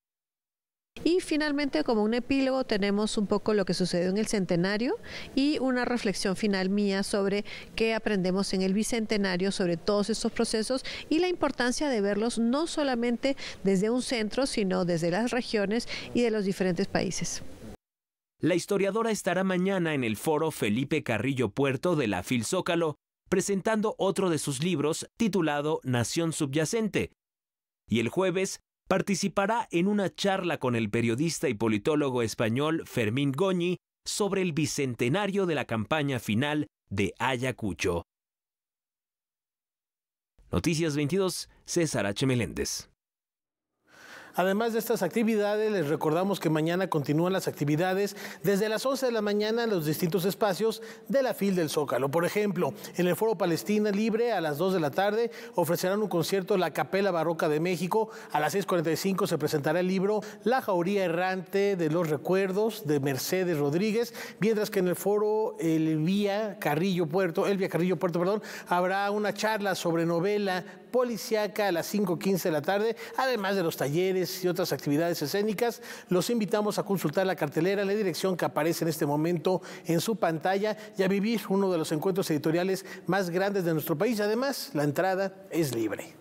Y finalmente, como un epílogo, tenemos un poco lo que sucedió en el centenario y una reflexión final mía sobre qué aprendemos en el bicentenario sobre todos estos procesos y la importancia de verlos no solamente desde un centro, sino desde las regiones y de los diferentes países. La historiadora estará mañana en el foro Felipe Carrillo Puerto de la FIL Zócalo presentando otro de sus libros titulado Nación Subyacente. Y el jueves participará en una charla con el periodista y politólogo español Fermín Goñi sobre el bicentenario de la campaña final de Ayacucho. Noticias 22, César H. Meléndez. Además de estas actividades, les recordamos que mañana continúan las actividades desde las 11 de la mañana en los distintos espacios de la FIL del Zócalo. Por ejemplo, en el Foro Palestina Libre a las 2 de la tarde ofrecerán un concierto La Capela Barroca de México. A las 6:45 se presentará el libro La Jauría Errante de los Recuerdos de Mercedes Rodríguez, mientras que en el Foro Elvia Carrillo Puerto, habrá una charla sobre novela policíaca a las 5:15 de la tarde, además de los talleres y otras actividades escénicas. Los invitamos a consultar la cartelera en la dirección que aparece en este momento en su pantalla y a vivir uno de los encuentros editoriales más grandes de nuestro país. Además, la entrada es libre.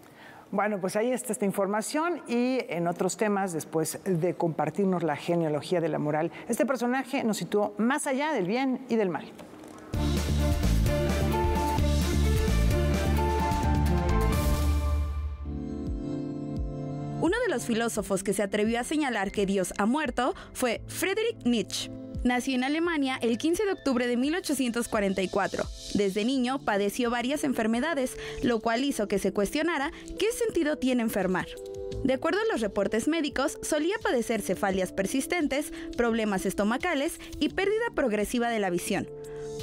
Bueno, pues ahí está esta información y en otros temas, después de compartirnos la genealogía de la moral, este personaje nos situó más allá del bien y del mal. Uno de los filósofos que se atrevió a señalar que Dios ha muerto fue Friedrich Nietzsche. Nació en Alemania el 15 de octubre de 1844. Desde niño padeció varias enfermedades, lo cual hizo que se cuestionara qué sentido tiene enfermar. De acuerdo a los reportes médicos, solía padecer cefalias persistentes, problemas estomacales y pérdida progresiva de la visión.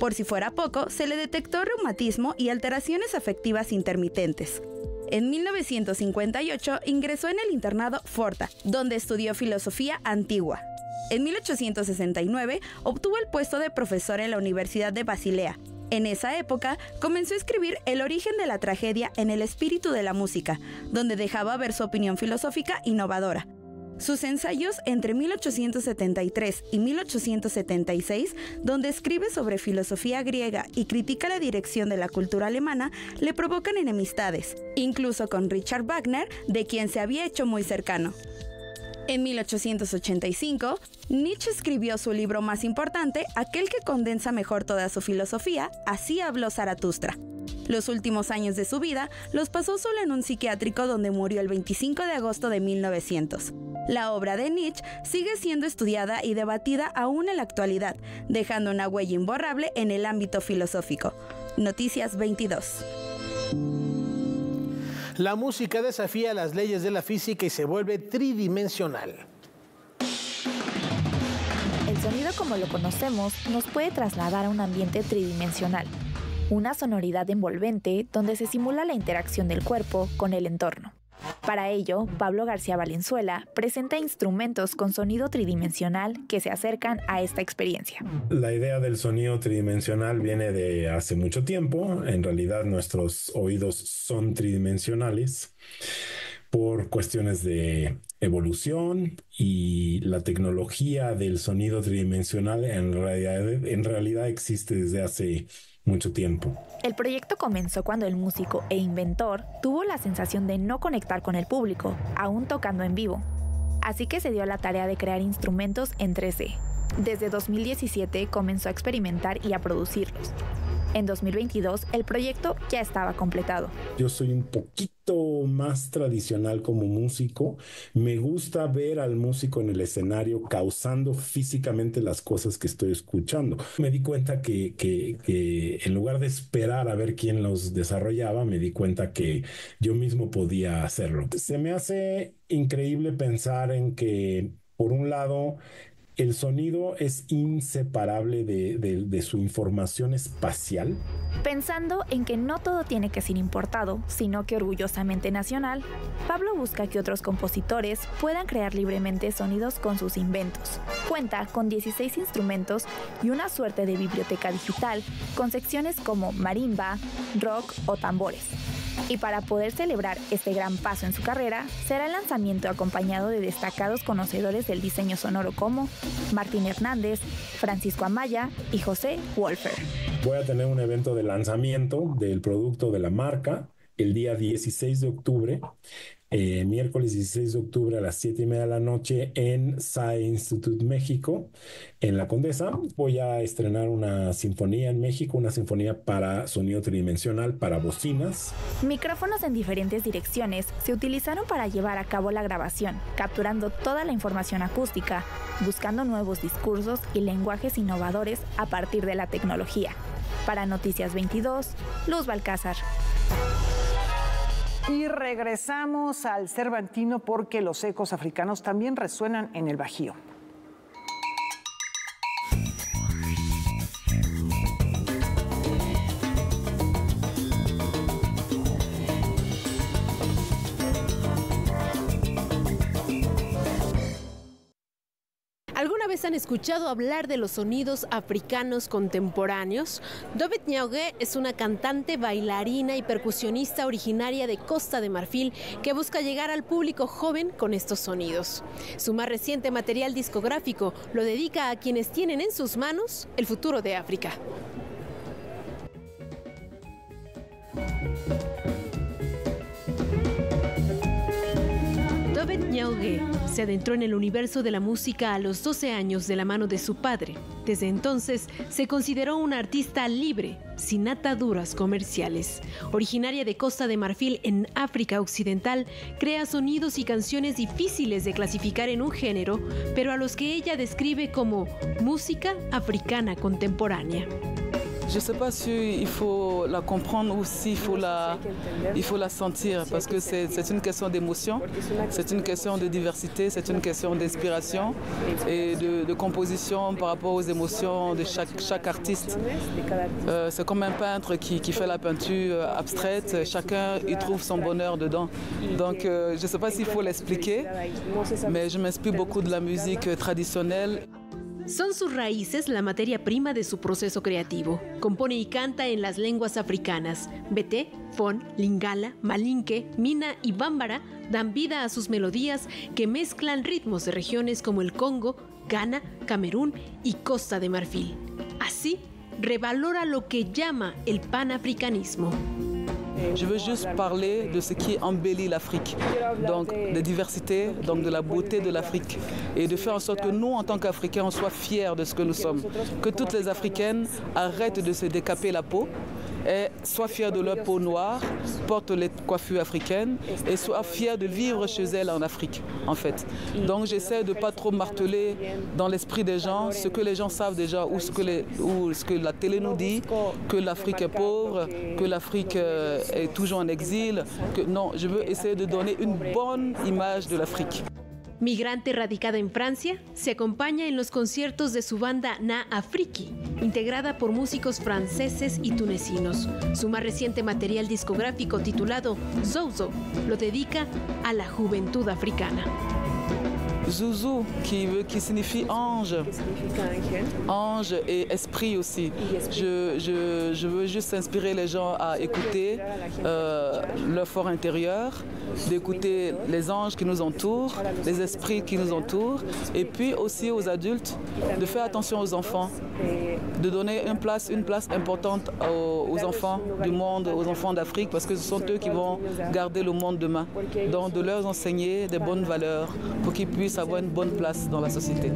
Por si fuera poco, se le detectó reumatismo y alteraciones afectivas intermitentes. En 1958 ingresó en el internado Forta, donde estudió filosofía antigua. En 1869 obtuvo el puesto de profesor en la Universidad de Basilea. En esa época comenzó a escribir El origen de la tragedia en el espíritu de la música, donde dejaba ver su opinión filosófica innovadora. Sus ensayos entre 1873 y 1876, donde escribe sobre filosofía griega y critica la dirección de la cultura alemana, le provocan enemistades, incluso con Richard Wagner, de quien se había hecho muy cercano. En 1885, Nietzsche escribió su libro más importante, aquel que condensa mejor toda su filosofía, Así habló Zaratustra. Los últimos años de su vida los pasó solo en un psiquiátrico donde murió el 25 de agosto de 1900. La obra de Nietzsche sigue siendo estudiada y debatida aún en la actualidad, dejando una huella imborrable en el ámbito filosófico. Noticias 22. La música desafía las leyes de la física y se vuelve tridimensional. El sonido como lo conocemos nos puede trasladar a un ambiente tridimensional, una sonoridad envolvente donde se simula la interacción del cuerpo con el entorno. Para ello, Pablo García Valenzuela presenta instrumentos con sonido tridimensional que se acercan a esta experiencia. La idea del sonido tridimensional viene de hace mucho tiempo. En realidad, nuestros oídos son tridimensionales por cuestiones de evolución, y la tecnología del sonido tridimensional en realidad existe desde hace mucho tiempo. El proyecto comenzó cuando el músico e inventor tuvo la sensación de no conectar con el público, aún tocando en vivo. Así que se dio a la tarea de crear instrumentos en 3D. Desde 2017 comenzó a experimentar y a producirlos. En 2022 el proyecto ya estaba completado. Yo soy un poquito más tradicional como músico. Me gusta ver al músico en el escenario causando físicamente las cosas que estoy escuchando. Me di cuenta que en lugar de esperar a ver quién los desarrollaba, me di cuenta que yo mismo podía hacerlo. Se me hace increíble pensar en que, por un lado, el sonido es inseparable de su información espacial. Pensando en que no todo tiene que ser importado, sino que orgullosamente nacional, Pablo busca que otros compositores puedan crear libremente sonidos con sus inventos. Cuenta con 16 instrumentos y una suerte de biblioteca digital con secciones como marimba, rock o tambores. Y para poder celebrar este gran paso en su carrera, será el lanzamiento acompañado de destacados conocedores del diseño sonoro como Martín Hernández, Francisco Amaya y José Wolfer. Voy a tener un evento de lanzamiento del producto de la marca el día 16 de octubre, miércoles 16 de octubre a las 7:30 de la noche en SAE Institute México, en La Condesa. Voy a estrenar una sinfonía en México, una sinfonía para sonido tridimensional, para bocinas. Micrófonos en diferentes direcciones se utilizaron para llevar a cabo la grabación, capturando toda la información acústica, buscando nuevos discursos y lenguajes innovadores a partir de la tecnología. Para Noticias 22, Luz Balcázar. Y regresamos al Cervantino porque los ecos africanos también resuenan en el Bajío. ¿Alguna vez han escuchado hablar de los sonidos africanos contemporáneos? Dovet Niaogue es una cantante, bailarina y percusionista originaria de Costa de Marfil que busca llegar al público joven con estos sonidos. Su más reciente material discográfico lo dedica a quienes tienen en sus manos el futuro de África. Dovet Niaogue se adentró en el universo de la música a los 12 años de la mano de su padre. Desde entonces se consideró una artista libre, sin ataduras comerciales. Originaria de Costa de Marfil en África Occidental, crea sonidos y canciones difíciles de clasificar en un género, pero a los que ella describe como música africana contemporánea. Je ne sais pas si il faut la comprendre ou s'il faut la sentir, parce que c'est une question d'émotion, c'est une question de diversité, c'est une question d'inspiration et de composition par rapport aux émotions de chaque artiste. C'est comme un peintre qui fait la peinture abstraite, chacun y trouve son bonheur dedans. Donc je ne sais pas s'il faut l'expliquer, mais je m'inspire beaucoup de la musique traditionnelle. Son sus raíces la materia prima de su proceso creativo. Compone y canta en las lenguas africanas. Bete, Fon, Lingala, Malinke, Mina y Bambara dan vida a sus melodías que mezclan ritmos de regiones como el Congo, Ghana, Camerún y Costa de Marfil. Así, revalora lo que llama el panafricanismo. Je veux juste parler de ce qui embellit l'Afrique, donc de diversité, donc de la beauté de l'Afrique, et de faire en sorte que nous, en tant qu'Africains, on soit fiers de ce que nous sommes, que toutes les Africaines arrêtent de se décaper la peau, et soient fiers de leur peau noire, portent les coiffures africaines et soient fiers de vivre chez elles en Afrique, en fait. Donc j'essaie de ne pas trop marteler dans l'esprit des gens ce que les gens savent déjà ou ce que la télé nous dit, que l'Afrique est pauvre, que l'Afrique est toujours en exil. Non, je veux essayer de donner une bonne image de l'Afrique. Migrante radicada en Francia, se acompaña en los conciertos de su banda Na Afriki, integrada por músicos franceses y tunecinos. Su más reciente material discográfico titulado Zouzou lo dedica a la juventud africana. Zouzou, qui signifie ange, ange et esprit aussi. Je veux juste inspirer les gens à écouter leur fort intérieur, d'écouter les anges qui nous entourent, les esprits qui nous entourent, et puis aussi aux adultes de faire attention aux enfants, de donner une place importante aux enfants du monde, aux enfants d'Afrique, parce que ce sont eux qui vont garder le monde demain. Donc de leur enseigner des bonnes valeurs pour qu'ils puissent avoir une bonne place dans la société.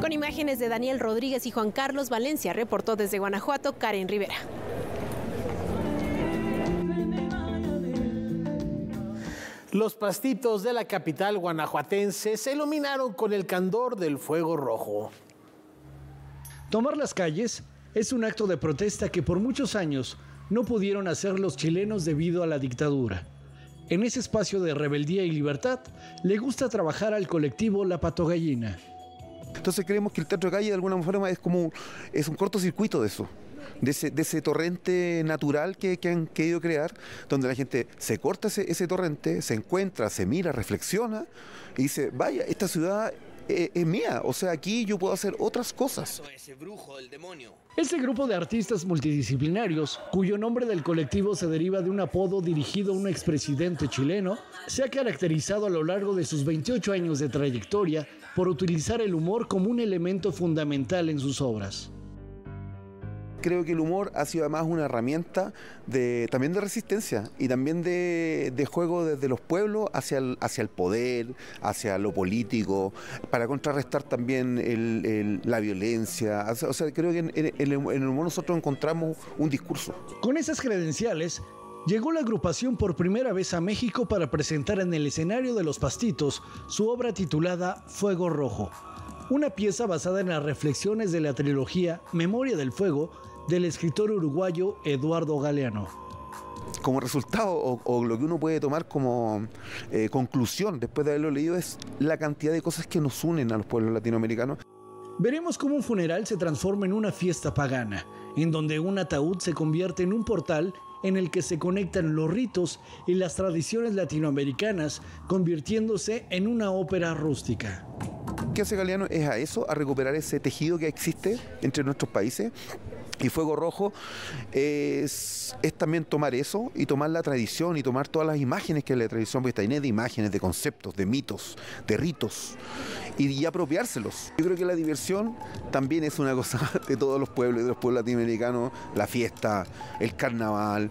Con imágenes de Daniel Rodríguez y Juan Carlos Valencia, reportó desde Guanajuato Karen Rivera. Los pastitos de la capital guanajuatense se iluminaron con el candor del fuego rojo. Tomar las calles es un acto de protesta que por muchos años no pudieron hacer los chilenos debido a la dictadura. En ese espacio de rebeldía y libertad le gusta trabajar al colectivo La Patogallina. Entonces creemos que el teatro de calle de alguna forma es un cortocircuito de eso. De ese torrente natural que han querido crear, donde la gente se corta ese torrente, se encuentra, se mira, reflexiona y dice, vaya, esta ciudad es mía, o sea, aquí yo puedo hacer otras cosas. Este grupo de artistas multidisciplinarios, cuyo nombre del colectivo se deriva de un apodo dirigido a un expresidente chileno, se ha caracterizado a lo largo de sus 28 años de trayectoria por utilizar el humor como un elemento fundamental en sus obras. Creo que el humor ha sido además una herramienta también de resistencia y también de juego desde los pueblos hacia el poder, hacia lo político, para contrarrestar también la violencia. O sea, creo que en el humor nosotros encontramos un discurso. Con esas credenciales, llegó la agrupación por primera vez a México para presentar en el escenario de Los Pastitos su obra titulada Fuego Rojo, una pieza basada en las reflexiones de la trilogía Memoria del Fuego del escritor uruguayo Eduardo Galeano. Como resultado, o lo que uno puede tomar como conclusión después de haberlo leído, es la cantidad de cosas que nos unen a los pueblos latinoamericanos. Veremos cómo un funeral se transforma en una fiesta pagana, en donde un ataúd se convierte en un portal en el que se conectan los ritos y las tradiciones latinoamericanas, convirtiéndose en una ópera rústica. ¿Qué hace Galeano? Es a eso, a recuperar ese tejido que existe entre nuestros países. Y Fuego Rojo es también tomar eso y tomar la tradición y tomar todas las imágenes que es la tradición, porque está llena de imágenes, de conceptos, de mitos, de ritos, y apropiárselos. Yo creo que la diversión también es una cosa de todos los pueblos y de los pueblos latinoamericanos, la fiesta, el carnaval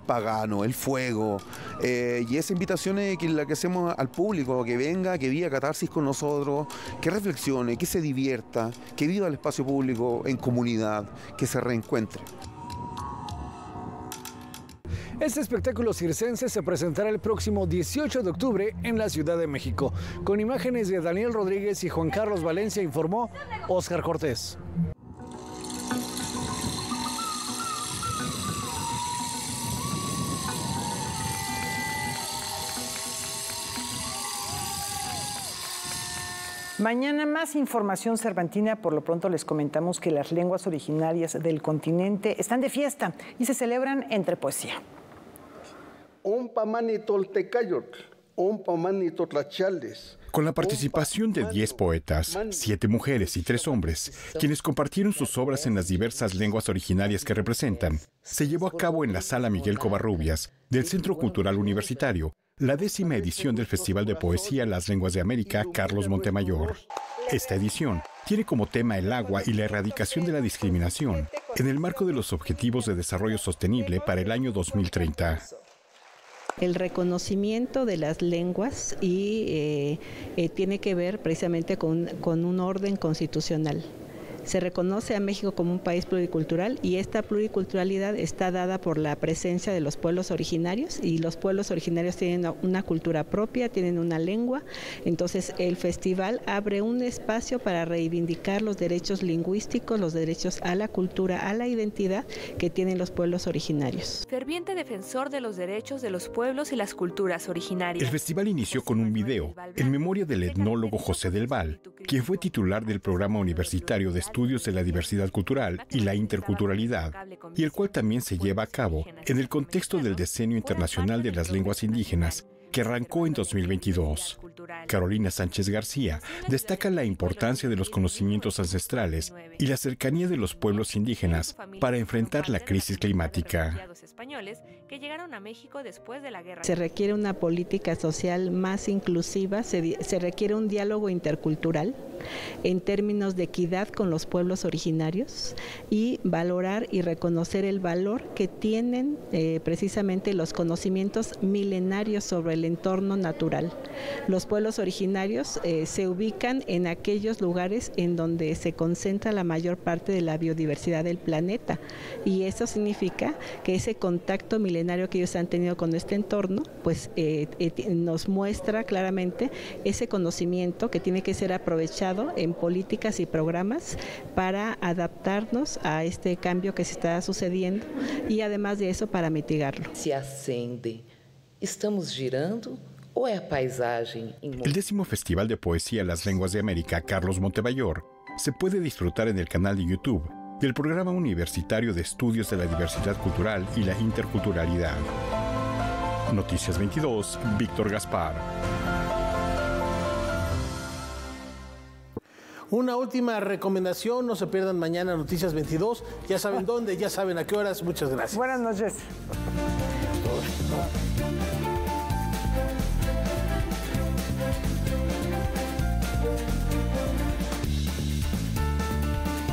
pagano, el fuego, y esa invitación es la que hacemos al público, que venga, que viva catarsis con nosotros, que reflexione, que se divierta, que viva el espacio público en comunidad, que se reencuentre. Este espectáculo circense se presentará el próximo 18 de octubre en la Ciudad de México. Con imágenes de Daniel Rodríguez y Juan Carlos Valencia, informó Óscar Cortés. Mañana más información cervantina. Por lo pronto les comentamos que las lenguas originarias del continente están de fiesta y se celebran entre poesía. Con la participación de 10 poetas, 7 mujeres y 3 hombres, quienes compartieron sus obras en las diversas lenguas originarias que representan, se llevó a cabo en la Sala Miguel Covarrubias del Centro Cultural Universitario la 10ª edición del Festival de Poesía Las Lenguas de América Carlos Montemayor. Esta edición tiene como tema el agua y la erradicación de la discriminación en el marco de los Objetivos de Desarrollo Sostenible para el año 2030. El reconocimiento de las lenguas y tiene que ver precisamente con un orden constitucional. Se reconoce a México como un país pluricultural y esta pluriculturalidad está dada por la presencia de los pueblos originarios, y los pueblos originarios tienen una cultura propia, tienen una lengua. Entonces el festival abre un espacio para reivindicar los derechos lingüísticos, los derechos a la cultura, a la identidad que tienen los pueblos originarios. Ferviente defensor de los derechos de los pueblos y las culturas originarias. El festival inició con un video en memoria del etnólogo José del Val, quien fue titular del Programa Universitario de Estudios de la Diversidad Cultural y la Interculturalidad, y el cual también se lleva a cabo en el contexto del Decenio Internacional de las Lenguas Indígenas, que arrancó en 2022. Carolina Sánchez García destaca la importancia de los conocimientos ancestrales y la cercanía de los pueblos indígenas para enfrentar la crisis climática. Se requiere una política social más inclusiva, se requiere un diálogo intercultural en términos de equidad con los pueblos originarios y valorar y reconocer el valor que tienen precisamente los conocimientos milenarios sobre el entorno natural. Los pueblos originarios se ubican en aquellos lugares en donde se concentra la mayor parte de la biodiversidad del planeta, y eso significa que ese contacto milenario que ellos han tenido con este entorno pues nos muestra claramente ese conocimiento que tiene que ser aprovechado en políticas y programas para adaptarnos a este cambio que se está sucediendo y además de eso para mitigarlo. Se acende. Estamos girando El 10º Festival de Poesía Las Lenguas de América Carlos Montemayor se puede disfrutar en el canal de YouTube del Programa Universitario de Estudios de la Diversidad Cultural y la Interculturalidad. Noticias 22, Víctor Gaspar. Una última recomendación, no se pierdan mañana Noticias 22. Ya saben dónde, ya saben a qué horas. Muchas gracias. Buenas noches.